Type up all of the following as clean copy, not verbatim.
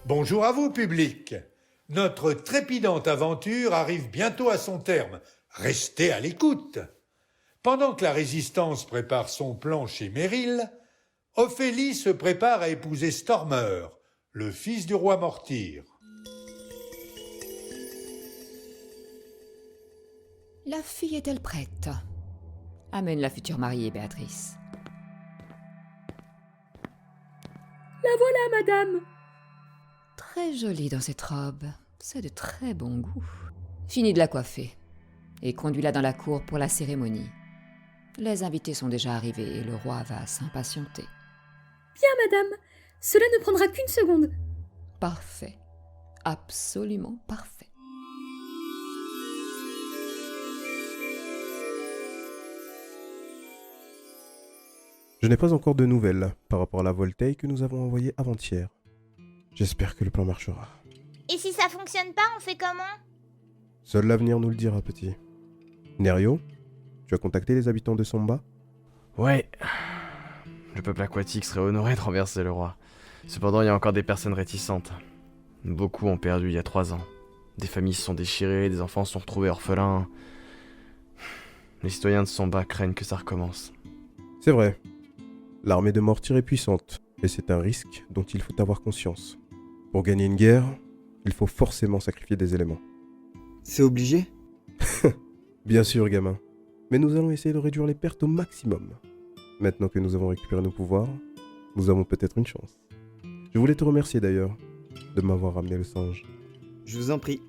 Bonjour à vous, public. Notre trépidante aventure arrive bientôt à son terme. Restez à l'écoute. Pendant que la résistance prépare son plan chez Meryl, Ophélie se prépare à épouser Stormer, le fils du roi Mortyr. La fille est-elle prête? Amène la future mariée, Béatrice. La voilà, madame. Très jolie dans cette robe. C'est de très bon goût. Finis de la coiffer et conduis-la dans la cour pour la cérémonie. Les invités sont déjà arrivés et le roi va s'impatienter. Bien, madame. Cela ne prendra qu'une seconde. Parfait. Absolument parfait. Je n'ai pas encore de nouvelles par rapport à la Voltaï que nous avons envoyée avant-hier. J'espère que le plan marchera. Et si ça fonctionne pas, on fait comment? Seul l'avenir nous le dira, petit. Nerio, tu as contacté les habitants de Samba? Ouais. Le peuple aquatique serait honoré de renverser le roi. Cependant, il y a encore des personnes réticentes. Beaucoup ont perdu il y a 3 ans. Des familles se sont déchirées, des enfants se sont retrouvés orphelins. Les citoyens de Samba craignent que ça recommence. C'est vrai. L'armée de Mortyr est puissante, et c'est un risque dont il faut avoir conscience. Pour gagner une guerre, il faut forcément sacrifier des éléments. C'est obligé? Bien sûr, gamin. Mais nous allons essayer de réduire les pertes au maximum. Maintenant que nous avons récupéré nos pouvoirs, nous avons peut-être une chance. Je voulais te remercier d'ailleurs de m'avoir ramené le singe. Je vous en prie.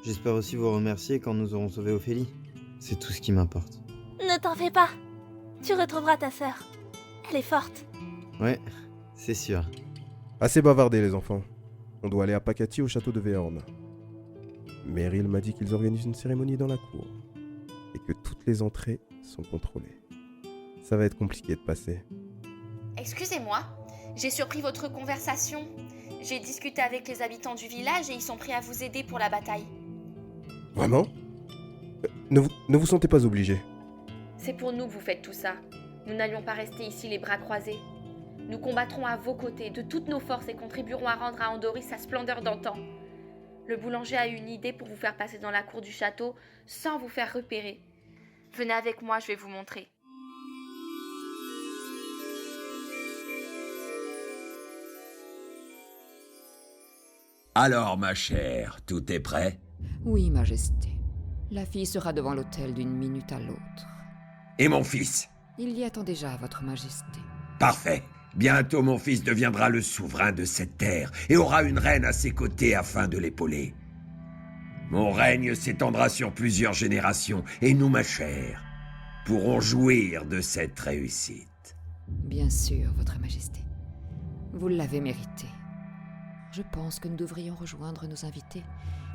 J'espère aussi vous remercier quand nous aurons sauvé Ophélie. C'est tout ce qui m'importe. Ne t'en fais pas. Tu retrouveras ta sœur. Elle est forte. Ouais, c'est sûr. Assez bavardé, les enfants. On doit aller à Pacati au château de Véorne. Meryl m'a dit qu'ils organisent une cérémonie dans la cour et que toutes les entrées sont contrôlées. Ça va être compliqué de passer. Excusez-moi, j'ai surpris votre conversation. J'ai discuté avec les habitants du village et ils sont prêts à vous aider pour la bataille. Vraiment? Ne vous sentez pas obligé. C'est pour nous que vous faites tout ça. Nous n'allions pas rester ici les bras croisés. Nous combattrons à vos côtés de toutes nos forces et contribuerons à rendre à Andoris sa splendeur d'antan. Le boulanger a eu une idée pour vous faire passer dans la cour du château sans vous faire repérer. Venez avec moi, je vais vous montrer. Alors, ma chère, tout est prêt? Oui, Majesté. La fille sera devant l'autel d'une minute à l'autre. Et mon fils? Il y attend déjà, Votre Majesté. Parfait. Bientôt mon fils deviendra le souverain de cette terre et aura une reine à ses côtés afin de l'épauler. Mon règne s'étendra sur plusieurs générations et nous, ma chère, pourrons jouir de cette réussite. Bien sûr, Votre Majesté. Vous l'avez mérité. Je pense que nous devrions rejoindre nos invités.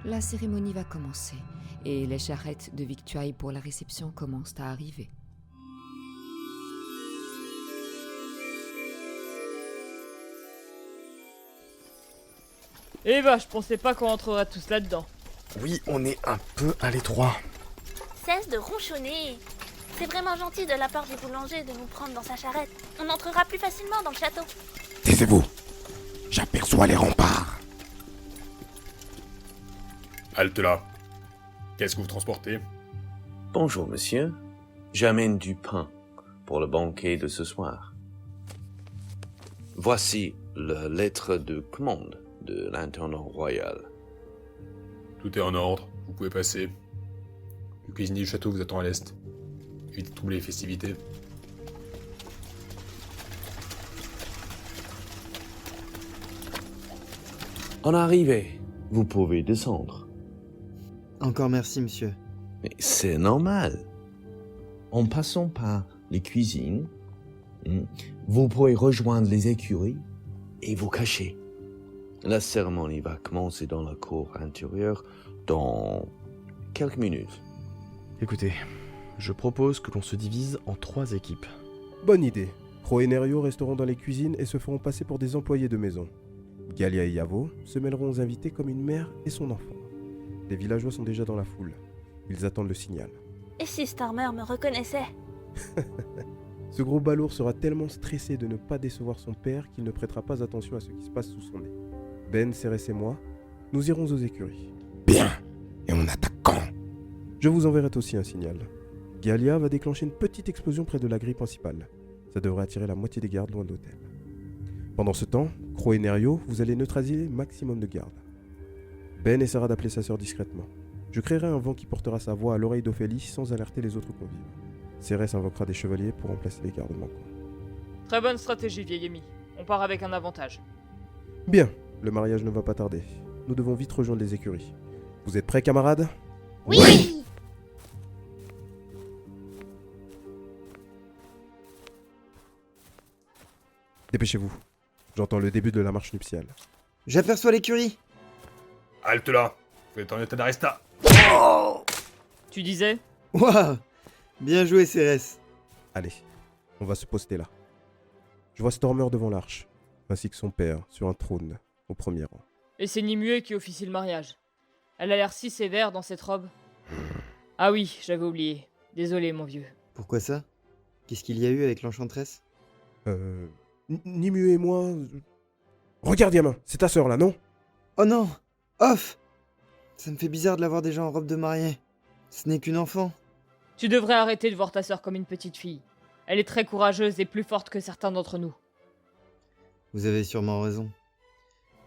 La cérémonie va commencer et les charrettes de victuailles pour la réception commencent à arriver. Eh ben, je pensais pas qu'on entrerait tous là-dedans. Oui, on est un peu à l'étroit. Cesse de ronchonner. C'est vraiment gentil de la part du boulanger de nous prendre dans sa charrette. On entrera plus facilement dans le château. Taisez-vous. J'aperçois les remparts. Halte là. Qu'est-ce que vous transportez? Bonjour, monsieur. J'amène du pain pour le banquet de ce soir. Voici la lettre de commande de l'intendant royal. Tout est en ordre, vous pouvez passer. Le cuisinier du château vous attend à l'est. Évitez de troubler les festivités. En arrivée, vous pouvez descendre. Encore merci, monsieur. Mais c'est normal. En passant par les cuisines, vous pourrez rejoindre les écuries et vous cacher. La cérémonie va commencer dans la cour intérieure dans quelques minutes. Écoutez, je propose que l'on se divise en 3 équipes. Bonne idée. Crow et Nerio resteront dans les cuisines et se feront passer pour des employés de maison. Galia et Yavo se mêleront aux invités comme une mère et son enfant. Les villageois sont déjà dans la foule. Ils attendent le signal. Et si Stormer me reconnaissait? Ce gros balourd sera tellement stressé de ne pas décevoir son père qu'il ne prêtera pas attention à ce qui se passe sous son nez. Ben, Cérès et moi, nous irons aux écuries. Bien. Et on attaque quand? Je vous enverrai aussi un signal. Galia va déclencher une petite explosion près de la grille principale. Ça devrait attirer la moitié des gardes loin de l'hôtel. Pendant ce temps, Crow et Nerio, vous allez neutraliser le maximum de gardes. Ben essaiera d'appeler sa sœur discrètement. Je créerai un vent qui portera sa voix à l'oreille d'Ophélie sans alerter les autres convives. Cérès invoquera des chevaliers pour remplacer les gardes manquants. Très bonne stratégie, vieil ami. On part avec un avantage. Bien, le mariage ne va pas tarder. Nous devons vite rejoindre les écuries. Vous êtes prêts, camarades? Oui. Dépêchez-vous. J'entends le début de la marche nuptiale. J'aperçois l'écurie. Halte là. Vous êtes en état d'arresta. Tu disais? Waouh! Bien joué, Cérès. Allez, on va se poster là. Je vois Stormer devant l'arche, ainsi que son père sur un trône, au premier rang. Et c'est Nimue qui officie le mariage. Elle a l'air si sévère dans cette robe. Ah oui, j'avais oublié. Désolé, mon vieux. Pourquoi ça? Qu'est-ce qu'il y a eu avec l'enchanteresse? Nimue et moi... Regarde, gamin, c'est ta sœur là, non? Oh non! Off! Ça me fait bizarre de la voir déjà en robe de mariée. Ce n'est qu'une enfant. Tu devrais arrêter de voir ta sœur comme une petite fille. Elle est très courageuse et plus forte que certains d'entre nous. Vous avez sûrement raison.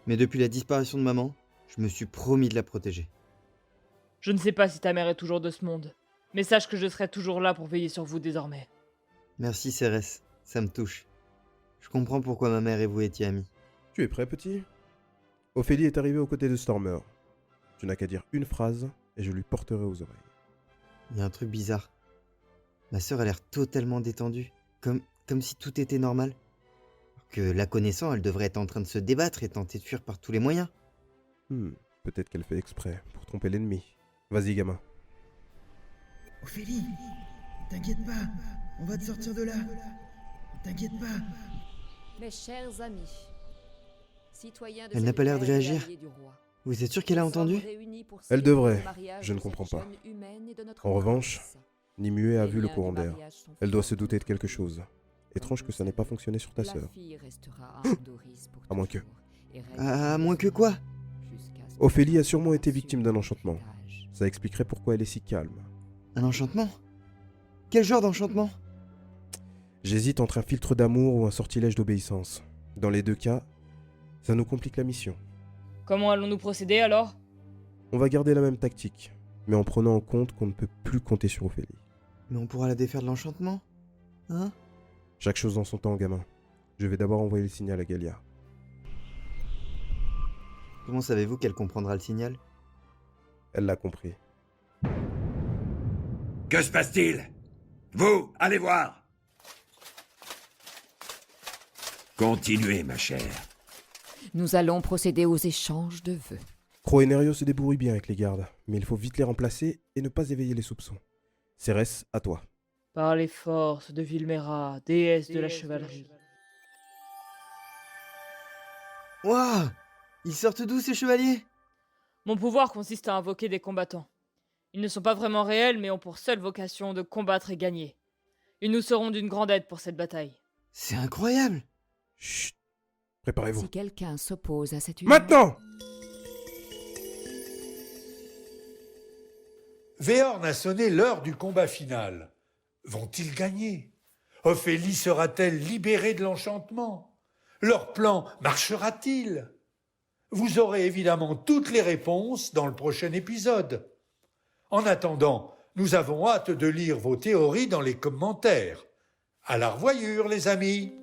Mais depuis la disparition de maman, je me suis promis de la protéger. Je ne sais pas si ta mère est toujours de ce monde, mais sache que je serai toujours là pour veiller sur vous désormais. Merci, Cérès. Ça me touche. Je comprends pourquoi ma mère et vous étiez amis. Tu es prêt, petit? Ophélie est arrivée aux côtés de Stormer. Tu n'as qu'à dire une phrase et je lui porterai aux oreilles. Il y a un truc bizarre. Ma sœur a l'air totalement détendue, comme si tout était normal. Alors que la connaissant, elle devrait être en train de se débattre et tenter de fuir par tous les moyens. Peut-être qu'elle fait exprès pour tromper l'ennemi. Vas-y, gamin. Ophélie, t'inquiète pas, on va te sortir de là. T'inquiète pas. Mes chers amis, citoyens de Elle n'a pas l'air de réagir. Vous êtes sûr qu'elle a entendu? Elle devrait, je ne comprends pas. En revanche, Nimue a vu le courant d'air. Elle doit se douter de quelque chose. Étrange que ça n'ait pas fonctionné sur ta sœur. À moins que... À moins que quoi? Ophélie a sûrement été victime d'un enchantement. Ça expliquerait pourquoi elle est si calme. Un enchantement? Quel genre d'enchantement? J'hésite entre un filtre d'amour ou un sortilège d'obéissance. Dans les deux cas, ça nous complique la mission. Comment allons-nous procéder alors? On va garder la même tactique, mais en prenant en compte qu'on ne peut plus compter sur Ophélie. Mais on pourra la défaire de l'enchantement? Hein? Chaque chose en son temps, gamin. Je vais d'abord envoyer le signal à Galia. Comment savez-vous qu'elle comprendra le signal? Elle l'a compris. Que se passe-t-il? Vous, allez voir. Continuez, ma chère. Nous allons procéder aux échanges de vœux. Crow et Nerio se débrouillent bien avec les gardes, mais il faut vite les remplacer et ne pas éveiller les soupçons. Cérès, à toi. Par les forces de Vilmera, déesse de la chevalerie. Waouh! Ils sortent d'où ces chevaliers? Mon pouvoir consiste à invoquer des combattants. Ils ne sont pas vraiment réels, mais ont pour seule vocation de combattre et gagner. Ils nous seront d'une grande aide pour cette bataille. C'est incroyable! Chut! Préparez-vous. Si quelqu'un s'oppose à cette union... Maintenant! Véorn a sonné l'heure du combat final. Vont-ils gagner? Ophélie sera-t-elle libérée de l'enchantement? Leur plan marchera-t-il? Vous aurez évidemment toutes les réponses dans le prochain épisode. En attendant, nous avons hâte de lire vos théories dans les commentaires. À la revoyure, les amis!